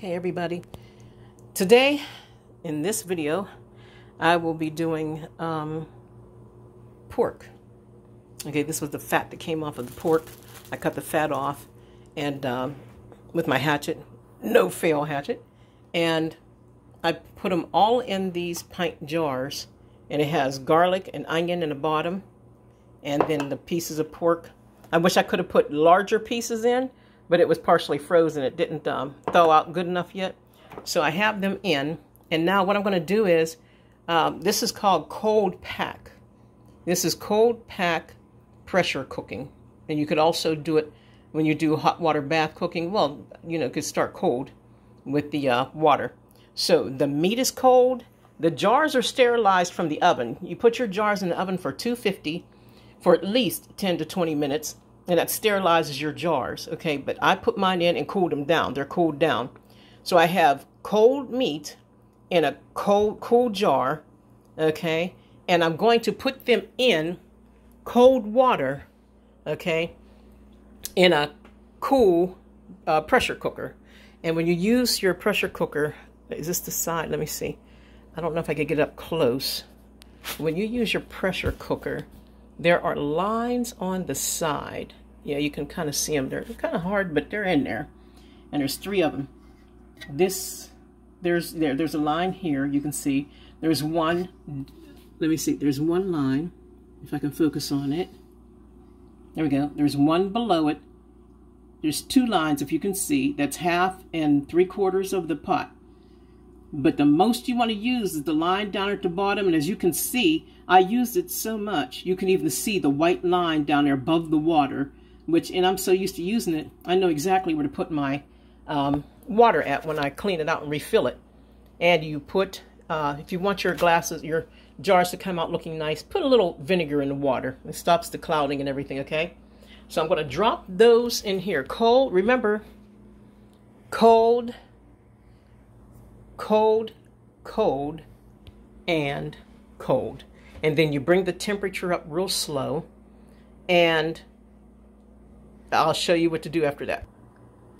Okay, everybody. Today, in this video, I will be doing pork. Okay, this was the fat that came off of the pork. I cut the fat off, and with my hatchet, no fail hatchet, and I put them all in these pint jars, and it has garlic and onion in the bottom, and then the pieces of pork. I wish I could have put larger pieces in, but it was partially frozen. It didn't thaw out good enough yet. So I have them in. And now what I'm going to do is, this is called cold pack. This is cold pack pressure cooking. And you could also do it when you do hot water bath cooking. Well, you know, you could start cold with the water. So the meat is cold. The jars are sterilized from the oven. You put your jars in the oven for 250 for at least 10 to 20 minutes. And that sterilizes your jars, okay? But I put mine in and cooled them down. They're cooled down. So I have cold meat in a cool jar, okay? And I'm going to put them in cold water, okay? In a cool pressure cooker. And when you use your pressure cooker, is this the side? Let me see. I don't know if I could get up close. When you use your pressure cooker, there are lines on the side. Yeah, you can kind of see them. They're kind of hard, but they're in there. And there's 3 of them. There's a line here. You can see there's one. Let me see. There's one line. If I can focus on it. There we go. There's one below it. There's 2 lines, if you can see. That's 1/2 and 3/4 of the pot. But the most you want to use is the line down at the bottom. And as you can see, I used it so much. You can even see the white line down there above the water, and I'm so used to using it, I know exactly where to put my water at when I clean it out and refill it. And you put, if you want your jars to come out looking nice, put a little vinegar in the water. It stops the clouding and everything, okay? So I'm going to drop those in here. Cold, remember, cold, cold, and cold. And then you bring the temperature up real slow, and I'll show you what to do after that.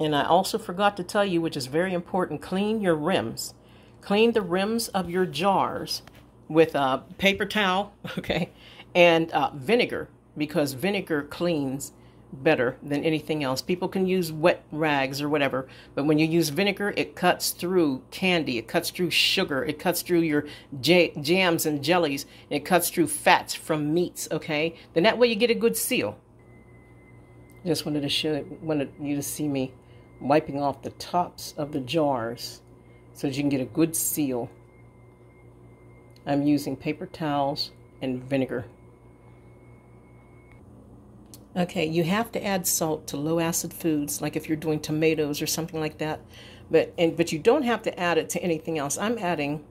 And I also forgot to tell you, which is very important, clean your rims. Clean the rims of your jars with a paper towel, okay, and vinegar, because vinegar cleans better than anything else. People can use wet rags or whatever, but when you use vinegar, it cuts through candy, it cuts through sugar, it cuts through your jams and jellies, it cuts through fats from meats, okay? Then that way you get a good seal. Just wanted you to see me wiping off the tops of the jars so that you can get a good seal. I'm using paper towels and vinegar. Okay, you have to add salt to low acid foods, like if you're doing tomatoes or something like that. But you don't have to add it to anything else. I'm adding,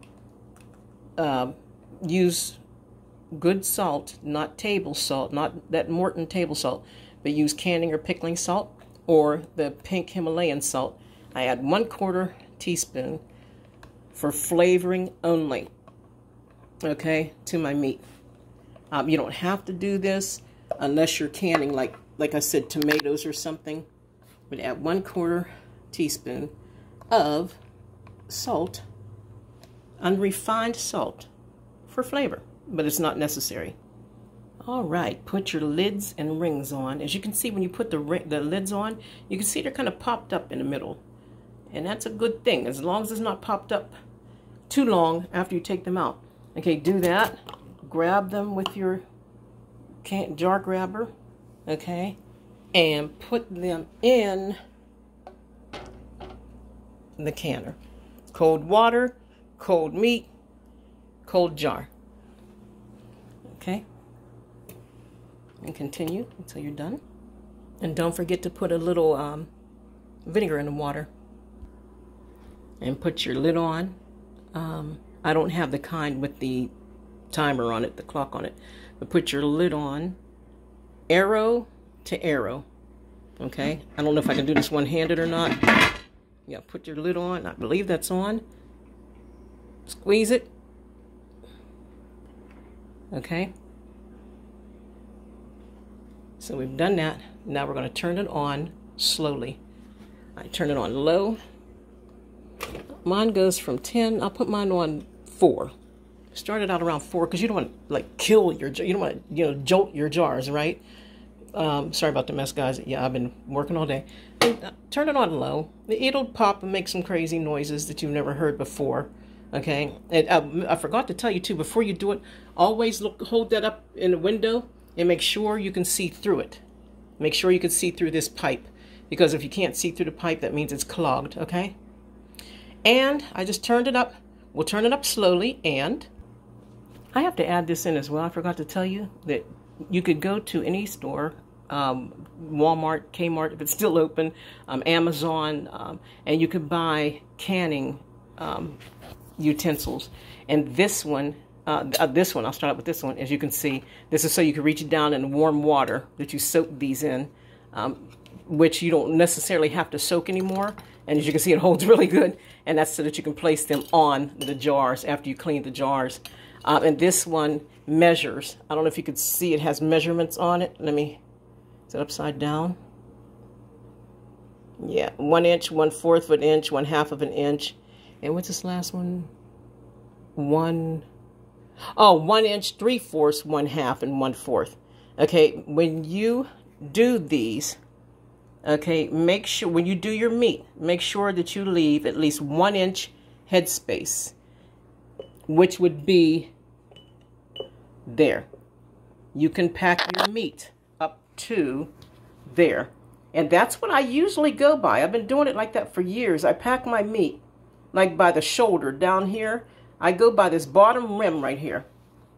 use good salt, not table salt, not that Morton table salt, but use canning or pickling salt or the pink Himalayan salt. I add 1/4 teaspoon for flavoring only, okay, to my meat. You don't have to do this unless you're canning, like I said, tomatoes or something. But add 1/4 teaspoon of salt, unrefined salt, for flavor, but it's not necessary. All right, put your lids and rings on. As you can see, when you put the lids on, you can see they're kind of popped up in the middle. And that's a good thing, as long as it's not popped up too long after you take them out. Okay, do that. Grab them with your jar grabber, okay, and put them in the canner. Cold water, cold meat, cold jar. Okay, and continue until you're done. And don't forget to put a little vinegar in the water. And put your lid on. I don't have the kind with the timer on it, the clock on it. But put your lid on, arrow to arrow, okay? I don't know if I can do this one-handed or not. Yeah, put your lid on. I believe that's on. Squeeze it. Okay. So we've done that. Now we're going to turn it on slowly. I turn it on low. Mine goes from 10. I'll put mine on 4. Started out around 4 because you don't want to like kill your, you don't want to, jolt your jars, right? Sorry about the mess, guys. Yeah, I've been working all day. Turn it on low. It'll pop and make some crazy noises that you've never heard before. Okay, and I forgot to tell you too, before you do it, always hold that up in the window and make sure you can see through it. Make sure you can see through this pipe, because if you can't see through the pipe, that means it's clogged, okay? And I just turned it up. We'll turn it up slowly, and I have to add this in as well. I forgot to tell you that you could go to any store, Walmart, Kmart, if it's still open, Amazon, and you could buy canning utensils. And this one, I'll start out with this one. As you can see, this is so you can reach down in warm water that you soak these in, which you don't necessarily have to soak anymore. And as you can see, it holds really good. And that's so that you can place them on the jars after you clean the jars. And this one measures. I don't know if you could see, it has measurements on it. Is it upside down? Yeah, 1 inch, 1/4 of an inch, 1/2 of an inch. And what's this last one? 1 inch, 3/4, 1/2, and 1/4. Okay, when you do these, okay, make sure when you do your meat, make sure that you leave at least 1 inch headspace, which would be there. You can pack your meat up to there. And that's what I usually go by. I've been doing it like that for years. I pack my meat like by the shoulder down here. I go by this bottom rim right here.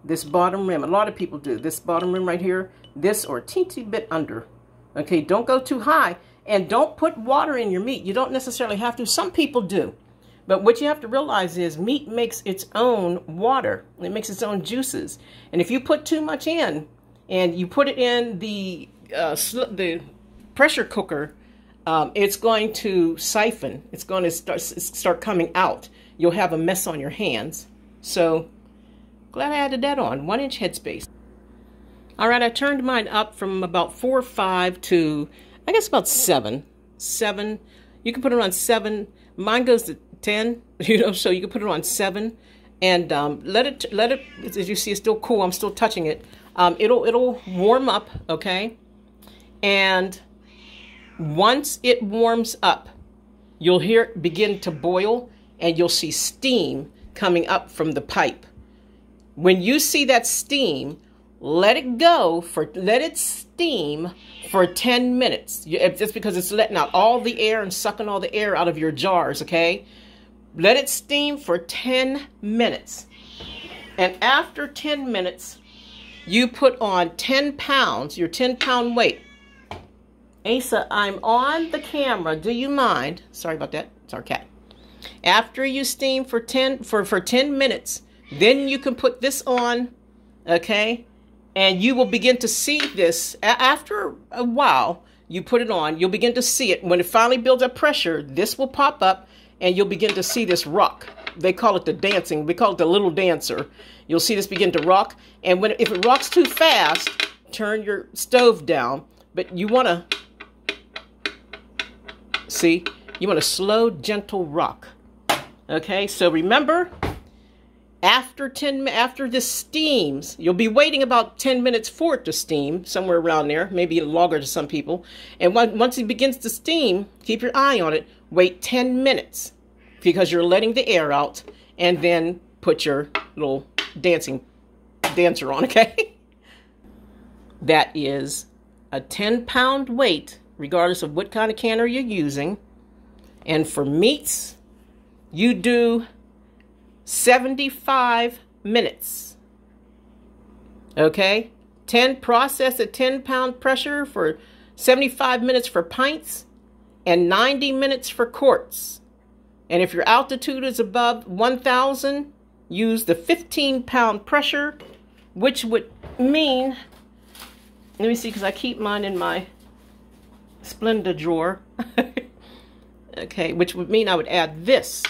This bottom rim. A lot of people do. This bottom rim right here. This or a teensy bit under. Okay, don't go too high. And don't put water in your meat. You don't necessarily have to. Some people do. But what you have to realize is meat makes its own water. It makes its own juices. And if you put too much in, and you put it in the pressure cooker, it's going to siphon. It's going to start coming out. You'll have a mess on your hands. So, glad I added that on. 1 inch headspace. All right, I turned mine up from about 4 or 5 to, I guess, about 7. 7. You can put it on 7. Mine goes to 10, so you can put it on 7. And let it, as you see, it's still cool. I'm still touching it. It'll warm up, okay? And once it warms up, you'll hear it begin to boil, and you'll see steam coming up from the pipe. When you see that steam, let it steam for 10 minutes. It's because it's letting out all the air and sucking all the air out of your jars, okay? Let it steam for 10 minutes. And after 10 minutes, you put on 10 pounds, your 10-pound weight. Asa, I'm on the camera. Do you mind? Sorry about that. It's our cat. After you steam for 10 minutes, then you can put this on, okay? And you will begin to see this. After a while, you put it on, you'll begin to see it. When it finally builds up pressure, this will pop up, and you'll begin to see this rock. They call it the dancing. We call it the little dancer. You'll see this begin to rock. And if it rocks too fast, turn your stove down. But you want to, see, you want a slow, gentle rock. Okay, so remember, after this steams, you'll be waiting about 10 minutes for it to steam, somewhere around there, maybe longer to some people. And once it begins to steam, keep your eye on it. Wait 10 minutes because you're letting the air out, and then put your little dancer on, okay? That is a 10-pound weight, regardless of what kind of canner you're using. And for meats, you do 75 minutes. Okay? Process at 10-pound pressure for 75 minutes for pints and 90 minutes for quarts. And if your altitude is above 1,000, use the 15-pound pressure, which would mean, let me see, because I keep mine in my Splenda drawer. Okay, which would mean I would add this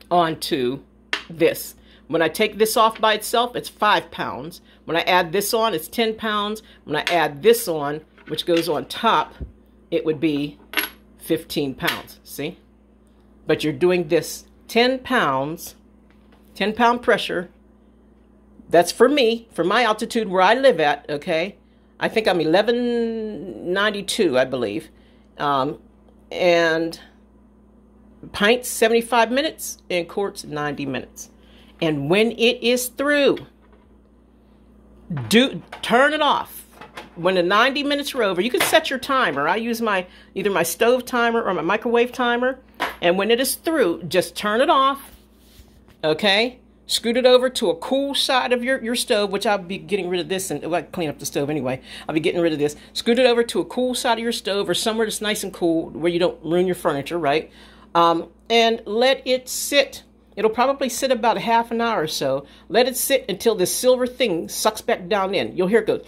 onto this. When I take this off by itself, it's 5 pounds. When I add this on, it's 10 pounds. When I add this on, which goes on top, it would be 15 pounds. See? but you're doing this 10 pounds, 10-pound pressure. That's for me, for my altitude where I live at, okay? I think I'm 1192, I believe. And pints, 75 minutes, and quarts, 90 minutes. And when it is through, turn it off. When the 90 minutes are over, you can set your timer. I use either my stove timer or my microwave timer. And when it is through, just turn it off, okay? Scoot it over to a cool side of your stove, which I'll be getting rid of this, and I clean up the stove anyway. I'll be getting rid of this. Scoot it over to a cool side of your stove or somewhere that's nice and cool where you don't ruin your furniture, right? And let it sit. It'll probably sit about half an hour or so. Let it sit until this silver thing sucks back down in. You'll hear it go.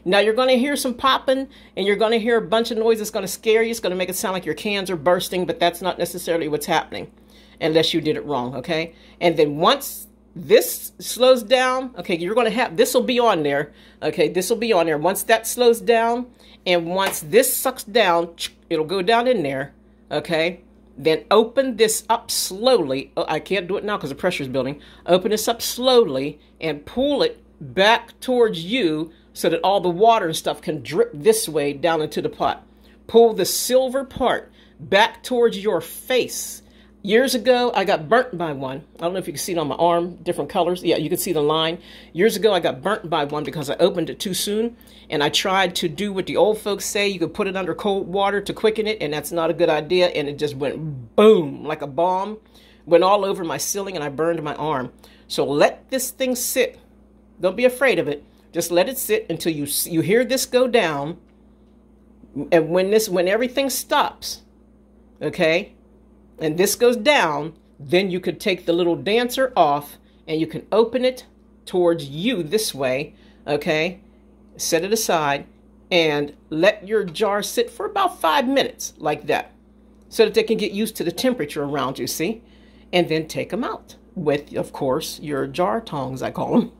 Now you're going to hear some popping, and you're going to hear a bunch of noise that's going to scare you. It's going to make it sound like your cans are bursting, but that's not necessarily what's happening unless you did it wrong, okay? And then once this slows down, okay, you're going to have, this will be on there, okay? This will be on there. Once that slows down, and once this sucks down, it'll go down in there, okay? Then open this up slowly. Oh, I can't do it now because the pressure is building. Open this up slowly and pull it back towards you so that all the water and stuff can drip this way down into the pot. Pull the silver part back towards your face. Years ago, I got burnt by one. I don't know if you can see it on my arm, different colors. Yeah, you can see the line. Years ago, I got burnt by one because I opened it too soon. And I tried to do what the old folks say. You could put it under cold water to quicken it, and that's not a good idea. And it just went boom, like a bomb. Went all over my ceiling, and I burned my arm. So let this thing sit. Don't be afraid of it. Just let it sit until you hear this go down. And when everything stops, okay, and this goes down, then you could take the little dancer off and you can open it towards you this way, okay? Set it aside and let your jar sit for about 5 minutes like that so that they can get used to the temperature around you, see? And then take them out with, of course, your jar tongs, I call them.